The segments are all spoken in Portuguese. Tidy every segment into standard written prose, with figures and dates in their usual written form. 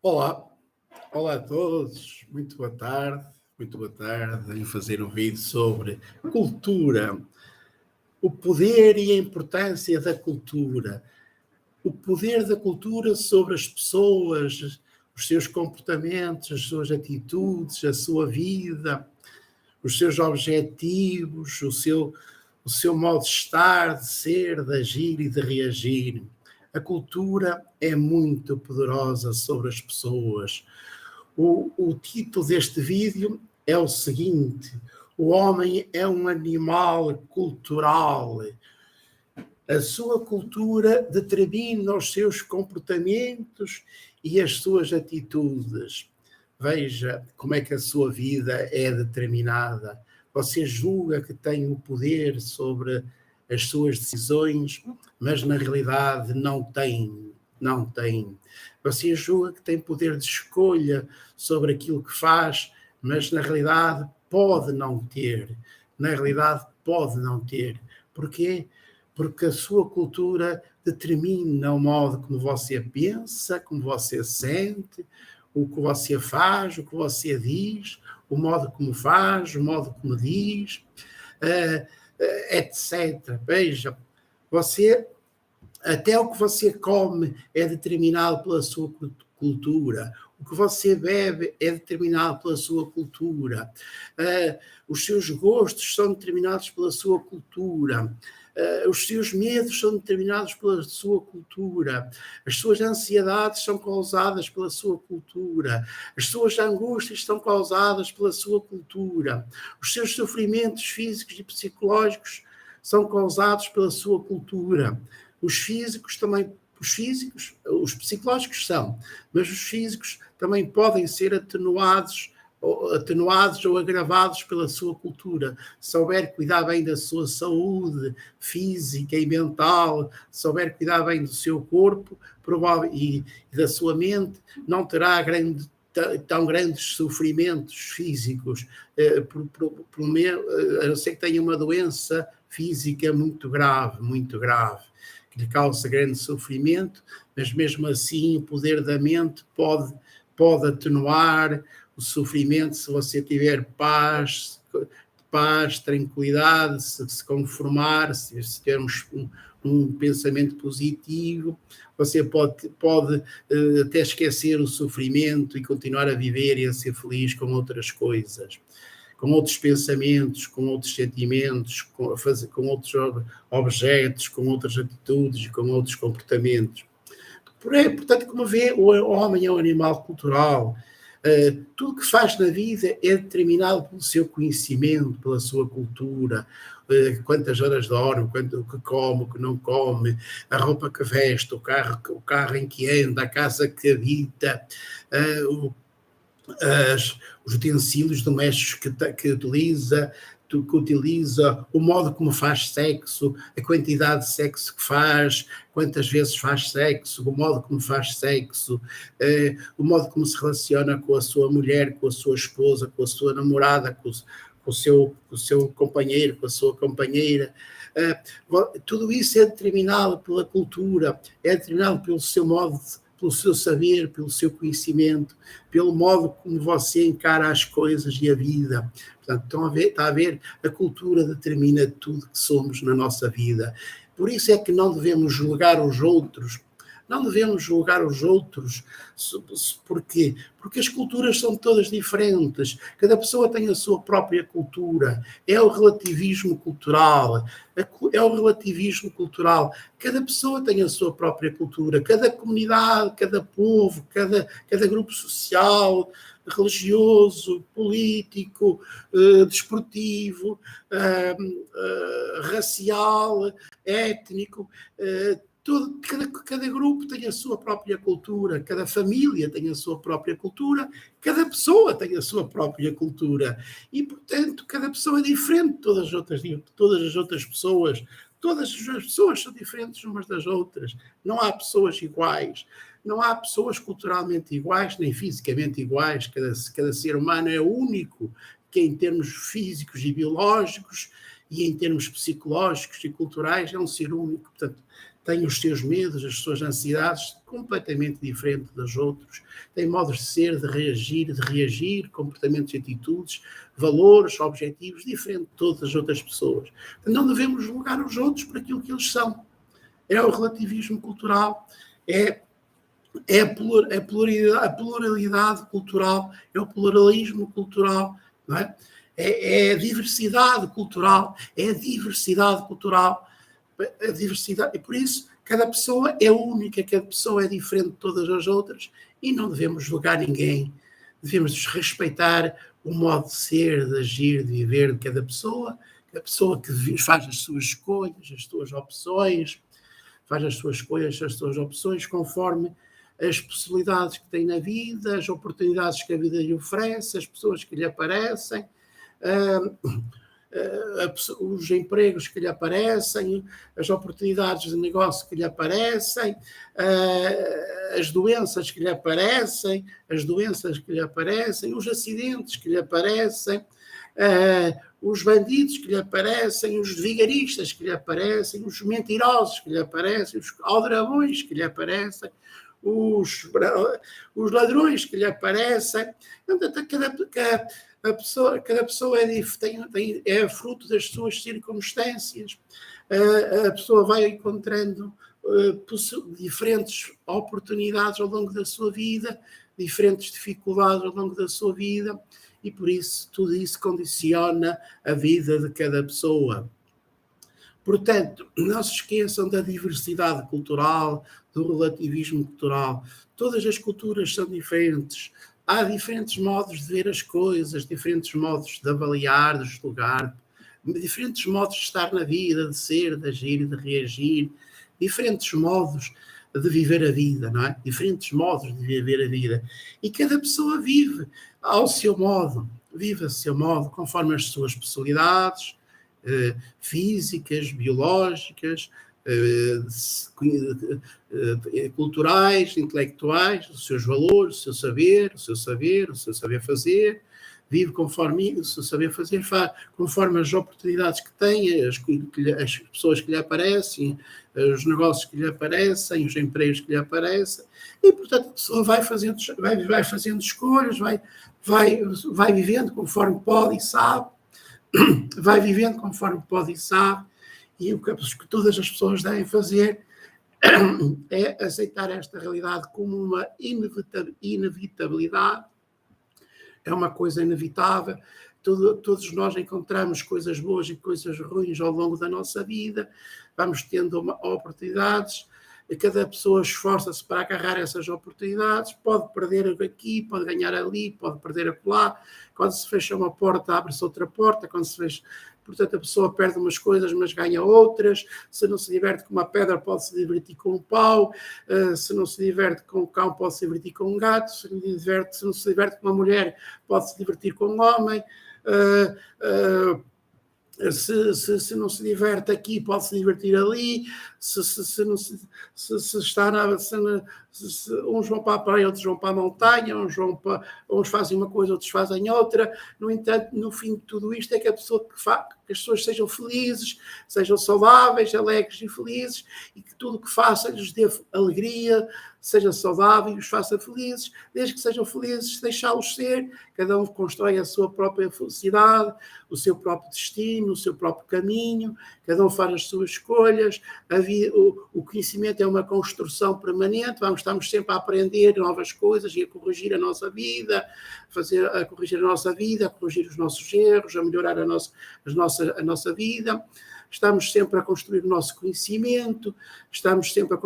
Olá, olá a todos, muito boa tarde. Venho fazer um vídeo sobre cultura, o poder e a importância da cultura, o poder da cultura sobre as pessoas, os seus comportamentos, as suas atitudes, a sua vida, os seus objetivos, o seu modo de estar, de ser, de agir e de reagir. A cultura é muito poderosa sobre as pessoas. O título deste vídeo é o seguinte: o homem é um animal cultural. A sua cultura determina os seus comportamentos e as suas atitudes. Veja como é que a sua vida é determinada. Você julga que tem o poder sobre as suas decisões, mas na realidade não tem. Não tem. Você julga que tem poder de escolha sobre aquilo que faz, mas na realidade pode não ter. Na realidade pode não ter. Porquê? Porque a sua cultura determina o modo como você pensa, como você sente, o que você faz, o que você diz, o modo como faz, o modo como diz, etc. Veja, você, até o que você come é determinado pela sua cultura. O que você bebe é determinado pela sua cultura. Os seus gostos são determinados pela sua cultura. Os seus medos são determinados pela sua cultura, as suas ansiedades são causadas pela sua cultura, as suas angústias são causadas pela sua cultura, os seus sofrimentos físicos e psicológicos são causados pela sua cultura. Os físicos também, os psicológicos são, mas os físicos também podem ser atenuados ou agravados pela sua cultura. Se souber cuidar bem da sua saúde física e mental, se souber cuidar bem do seu corpo e da sua mente, não terá tão grandes sofrimentos físicos, a não ser que tenha uma doença física muito grave, que lhe causa grande sofrimento, mas mesmo assim o poder da mente pode atenuar o sofrimento se você tiver paz, tranquilidade, se conformar, se tiver um pensamento positivo, você pode até esquecer o sofrimento e continuar a viver e a ser feliz com outras coisas, com outros pensamentos, com outros sentimentos, com outros objetos, com outras atitudes, com outros comportamentos. Portanto, como vê, o homem é um animal cultural. Tudo que faz na vida é determinado pelo seu conhecimento, pela sua cultura, quantas horas dorme, o que come, o que não come, a roupa que veste, o carro em que anda, a casa que habita, os utensílios domésticos que utiliza, o modo como faz sexo, a quantidade de sexo que faz, quantas vezes faz sexo, o modo como faz sexo, o modo como se relaciona com a sua mulher, com a sua esposa, com a sua namorada, com o seu companheiro, com a sua companheira. Tudo isso é determinado pela cultura, é determinado pelo seu modo pelo seu saber, pelo seu conhecimento, pelo modo como você encara as coisas e a vida. Portanto, está a ver, a cultura determina tudo que somos na nossa vida. Por isso é que não devemos julgar os outros. Não devemos julgar os outros. Porquê? Porque as culturas são todas diferentes. Cada pessoa tem a sua própria cultura. É o relativismo cultural. Cada pessoa tem a sua própria cultura. Cada comunidade, cada povo, cada grupo social, religioso, político, desportivo, racial, étnico, cada grupo tem a sua própria cultura, cada família tem a sua própria cultura, cada pessoa tem a sua própria cultura. E, portanto, cada pessoa é diferente de todas as outras pessoas. Todas as pessoas são diferentes umas das outras. Não há pessoas iguais. Não há pessoas culturalmente iguais, nem fisicamente iguais. Cada ser humano é único, que em termos físicos e biológicos e em termos psicológicos e culturais é um ser único. Portanto, têm os seus medos, as suas ansiedades completamente diferentes dos outros, têm modos de ser, de reagir, comportamentos e atitudes, valores, objetivos diferentes de todas as outras pessoas. Não devemos julgar os outros por aquilo que eles são. É o relativismo cultural, é a pluralidade cultural, é o pluralismo cultural, não é? É a diversidade cultural, a diversidade, e por isso cada pessoa é única, cada pessoa é diferente de todas as outras e não devemos julgar ninguém, devemos respeitar o modo de ser, de agir, de viver de cada pessoa que faz as suas escolhas, as suas opções, conforme as possibilidades que tem na vida, as oportunidades que a vida lhe oferece, as pessoas que lhe aparecem, os empregos que lhe aparecem, as oportunidades de negócio que lhe aparecem, as doenças que lhe aparecem, os acidentes que lhe aparecem, os bandidos que lhe aparecem, os vigaristas que lhe aparecem, os mentirosos que lhe aparecem, os aldrabões que lhe aparecem, os ladrões que lhe aparecem. Cada pessoa é fruto das suas circunstâncias. A pessoa vai encontrando diferentes oportunidades ao longo da sua vida, diferentes dificuldades ao longo da sua vida, e por isso tudo isso condiciona a vida de cada pessoa. Portanto, não se esqueçam da diversidade cultural, do relativismo cultural. Todas as culturas são diferentes. Há diferentes modos de ver as coisas, diferentes modos de avaliar, de julgar, diferentes modos de estar na vida, de ser, de agir, de reagir, diferentes modos de viver a vida, não é? Diferentes modos de viver a vida. E cada pessoa vive ao seu modo, conforme as suas especialidades físicas, biológicas, culturais, intelectuais, os seus valores, o seu saber fazer, vive conforme o seu saber fazer, conforme as oportunidades que tem, as pessoas que lhe aparecem, os negócios que lhe aparecem, os empregos que lhe aparecem, e portanto a pessoa vai fazendo escolhas, vai vivendo conforme pode e sabe, e o que todas as pessoas devem fazer é aceitar esta realidade como uma inevitabilidade, é uma coisa inevitável. Todos nós encontramos coisas boas e coisas ruins ao longo da nossa vida, vamos tendo oportunidades, cada pessoa esforça-se para agarrar essas oportunidades, pode perder aqui, pode ganhar ali, pode perder acolá. Quando se fecha uma porta, abre-se outra porta, portanto a pessoa perde umas coisas, mas ganha outras. Se não se diverte com uma pedra, pode se divertir com um pau. Se não se diverte com um cão, pode se divertir com um gato. Se não se diverte com uma mulher, pode se divertir com um homem. Se não se diverte aqui, pode se divertir ali. Uns vão para a praia, outros vão para a montanha, uns fazem uma coisa, outros fazem outra. No entanto, no fim de tudo isto é que que as pessoas sejam felizes, sejam saudáveis, alegres e felizes, e que tudo o que façam lhes dê alegria, seja saudável e os faça felizes. Desde que sejam felizes, deixá-los ser. Cada um constrói a sua própria felicidade, o seu próprio destino, o seu próprio caminho, cada um faz as suas escolhas. O conhecimento é uma construção permanente, estamos sempre a aprender novas coisas e a corrigir a nossa vida, a corrigir os nossos erros, a melhorar a nossa vida. Estamos sempre a construir o nosso conhecimento, e estamos sempre a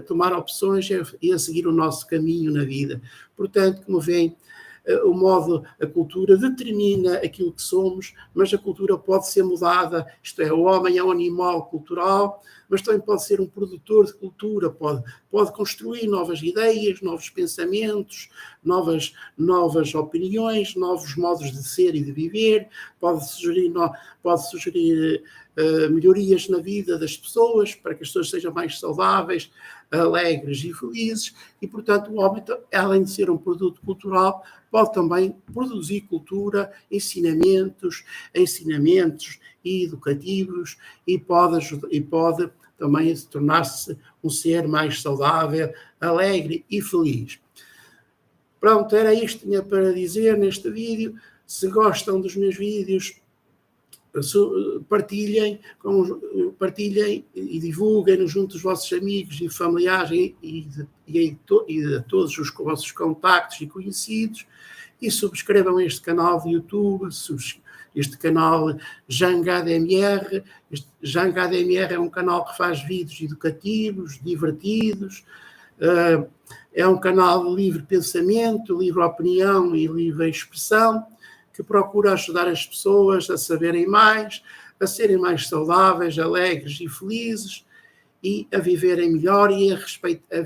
tomar opções e a seguir o nosso caminho na vida. Portanto, como veem, a cultura determina aquilo que somos, mas a cultura pode ser mudada, isto é, o homem é um animal cultural, mas também pode ser um produtor de cultura, pode construir novas ideias, novos pensamentos, novas opiniões, novos modos de ser e de viver, pode sugerir melhorias na vida das pessoas, para que as pessoas sejam mais saudáveis, alegres e felizes, e, portanto, o homem, além de ser um produto cultural, pode também produzir cultura, ensinamentos e educativos, e pode também tornar-se um ser mais saudável, alegre e feliz. Pronto, era isto que tinha para dizer neste vídeo. Se gostam dos meus vídeos, partilhem e divulguem-nos junto dos vossos amigos e familiares e a todos os vossos contactos e conhecidos, e subscrevam este canal de YouTube, este canal JangaDMR. Este JangaDMR é um canal que faz vídeos educativos, divertidos, é um canal de livre pensamento, livre opinião e livre expressão, que procura ajudar as pessoas a saberem mais, a serem mais saudáveis, alegres e felizes, e a viverem melhor e a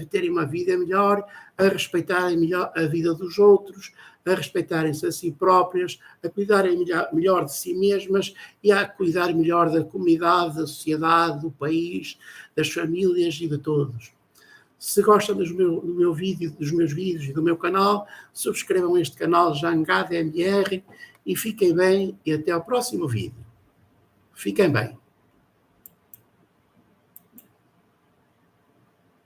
terem uma vida melhor, a respeitarem melhor a vida dos outros, a respeitarem-se a si próprias, a cuidarem melhor de si mesmas e a cuidar melhor da comunidade, da sociedade, do país, das famílias e de todos. Se gostam dos meus vídeos e do meu canal, subscrevam este canal JangaDMR e fiquem bem e até ao próximo vídeo. Fiquem bem.